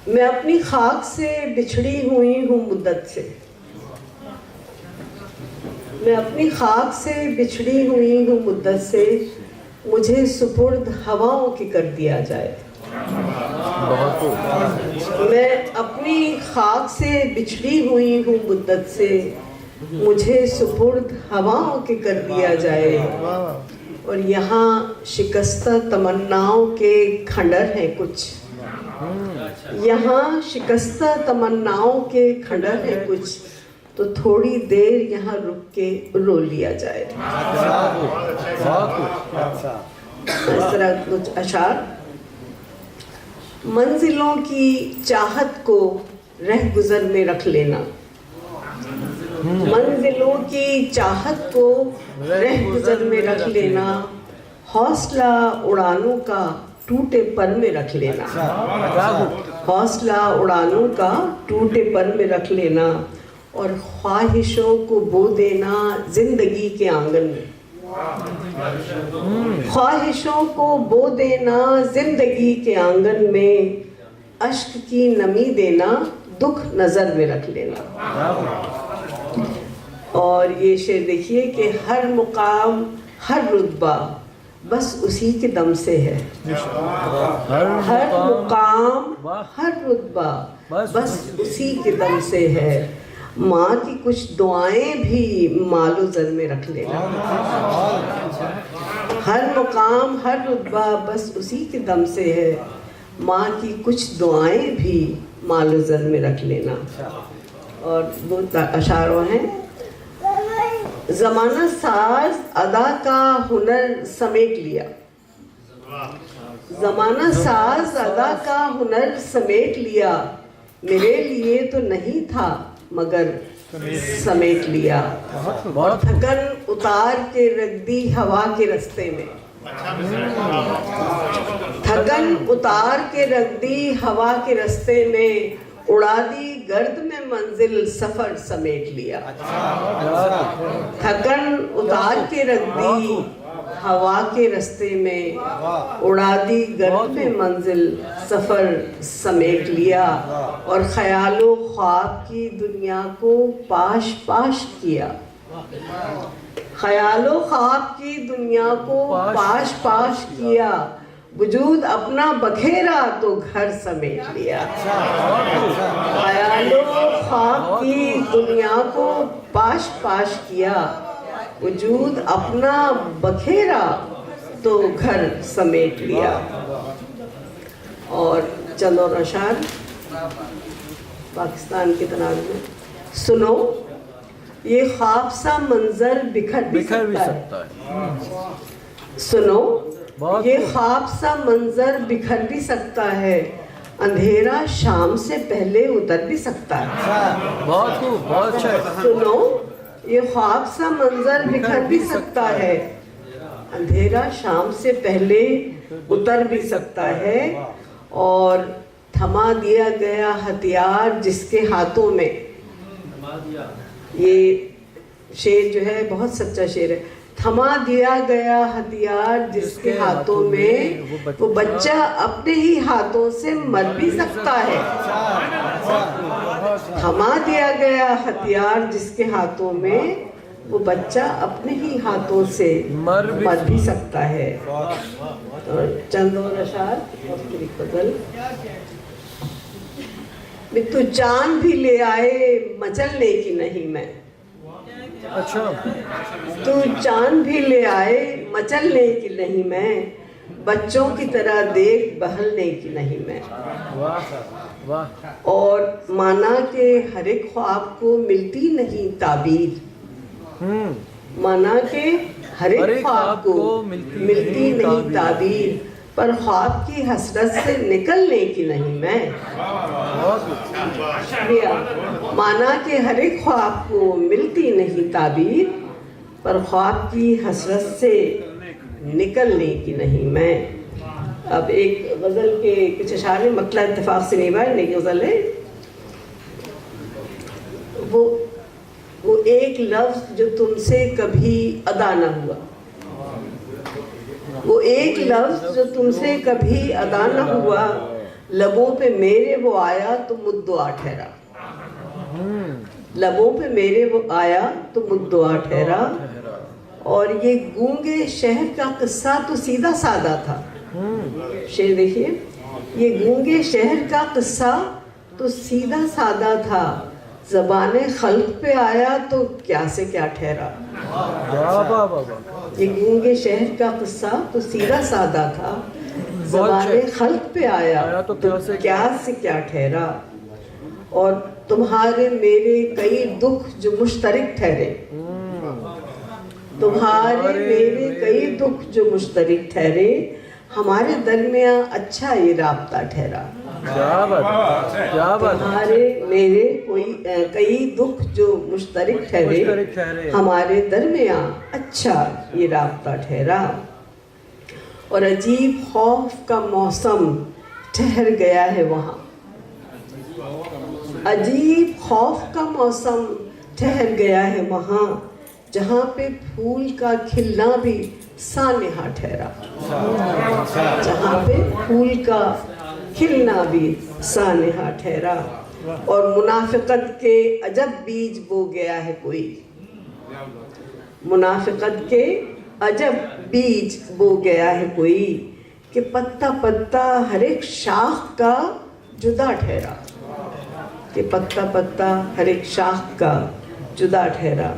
मैं अपनी खाक से बिछड़ी हुई हूँ मुद्दत से, मैं अपनी खाक से बिछड़ी हुई हूँ मुद्दत से, मुझे सुपुर्द हवाओं की कर दिया जाए। मैं अपनी खाक से बिछड़ी हुई हूँ मुद्दत से, मुझे सुपुर्द हवाओं की कर दिया जाए। और यहाँ शिकस्ता तमन्नाओं के खंडर हैं कुछ, यहाँ शिकस्ता तमन्नाओं के खंडर हैं कुछ, तो थोड़ी देर यहाँ रुक के रो लिया जाए। इस तरह कुछ अशार। मंजिलों की चाहत को रह गुजर में रख लेना, मंजिलों की चाहत को रह गुजर में रख लेना, हौसला उड़ानों का टूटे पर में रख लेना, हौसला उड़ानों का टूटे पर में रख लेना, और ख्वाहिशों को बो देना जिंदगी के आंगन में, ख्वाहिशों को बो देना जिंदगी के आंगन में, अश्क की नमी देना दुख नजर में रख लेना। और ये शेर देखिए कि हर मुकाम हर रुतबा बस उसी के दम से है, हर मुकाम हर रुतबा बस उसी के दम से है, माँ की कुछ दुआएं भी मालो जर में रख लेना, हर मुकाम हर रुतबा बस उसी के दम से है, माँ की कुछ दुआएं भी मालो जर में रख लेना। और दो अशारों हैं। ज़माना साज अदा का हुनर समेट लिया, ज़माना साज अदा का हुनर समेट लिया, मेरे लिए तो नहीं था मगर समेट लिया। थकन उतार के रख दी हवा के रास्ते में, थकन उतार के रख दी हवा के रास्ते में, उड़ा दी गर्द में मंजिल सफर समेट लिया। थकन उतार के रख दी हवा के रास्ते में, उड़ा दी गर्द में मंजिल सफर समेट लिया, और ख्यालों ख्वाब की दुनिया को पाश पाश किया, ख्यालों ख्वाब की दुनिया को पाश पाश किया, वजूद अपना बखेरा तो घर समेट लिया। ख्यालों ख्वाब की दुनिया को पाश पाश किया, वजूद अपना बखेरा तो घर समेट लिया। और चंद और अशार पाकिस्तान के तनाज़ में। सुनो ये ख्वाब सा मंजर बिखर भी सकता है, सुनो ये ख्वाब सा मंजर बिखर भी सकता है, अंधेरा शाम से पहले उतर भी सकता है। बहुत खूब, बहुत अच्छा। सुनो ये ख्वाब सा मंजर बिखर भी सकता है, अंधेरा शाम से पहले उतर भी सकता है, और थमा दिया गया हथियार जिसके हाथों में, ये शेर जो है बहुत सच्चा शेर है, थमा दिया गया हथियार जिसके हाथों में, वो बच्चा अपने ही हाथों से मर भी सकता है। थमा दिया गया हथियार जिसके हाथों में, वो बच्चा अपने ही हाथों से मर भी सकता है। और चंद और अशार गजल। तू जान भी ले आए मचलने की नहीं मैं, अच्छा। तू जान भी ले आए मचलने की नहीं मैं, बच्चों की तरह देख बहलने की नहीं मैं। वाह वाह। और माना के हर एक ख्वाब को मिलती नहीं ताबीर, माना के हर एक ख्वाब को मिलती नहीं ताबीर, पर ख्वाब की हसरत से निकलने की नहीं मैं। माना के हर एक ख्वाब को मिलती नहीं ताबीर, पर ख्वाब की हसरत से निकलने की नहीं मैं। अब एक गज़ल के कुछ अशार में, मतला इत्तेफाक से नहीं भाई, नई गज़ल है। वो एक लफ्ज़ जो तुमसे कभी अदा न हुआ, वो एक लफ्ज़ जो तुमसे कभी अदा न हुआ, लबों पे मेरे वो आया तो मुद्दुआ ठहरा। लबों पे मेरे वो आया तो मुद्दुआ ठहरा। और ये गूंगे शहर का किस्सा तो सीधा साधा था। शेर देखिए, ये गूंगे शहर का किस्सा तो सीधा साधा था, ज़बाने खल्क पे आया तो क्या से क्या ठहरा। ये गूंगे शहर का किस्सा तो सीधा साधा था, ज़बाने खल्क पे आया तो क्या से क्या ठहरा। और तुम्हारे मेरे कई दुख जो मुश्तरक ठहरे, तुम्हारे मेरे कई दुख जो मुश्तरक ठहरे, हमारे दरमियाँ अच्छा ये राब्ता ठहरा। क्या बात, क्या बात। तुम्हारे मेरे कई दुख जो मुश्तरक ठहरे, हमारे दरमियाँ अच्छा ये राब्ता ठहरा। और अजीब खौफ का मौसम ठहर गया है वहाँ, अजीब खौफ का मौसम ठहर गया है वहाँ, जहाँ पे फूल का खिलना भी सानेहा ठहरा। जहाँ पे फूल का खिलना भी सानेहा ठहरा। और मुनाफिकत के अजब बीज बो गया है कोई, मुनाफिकत के अजब बीज बो गया है कोई, कि पत्ता पत्ता हर एक शाख का जुदा ठहरा। कि पत्ता पत्ता हर एक शाख का जुदा ठहरा।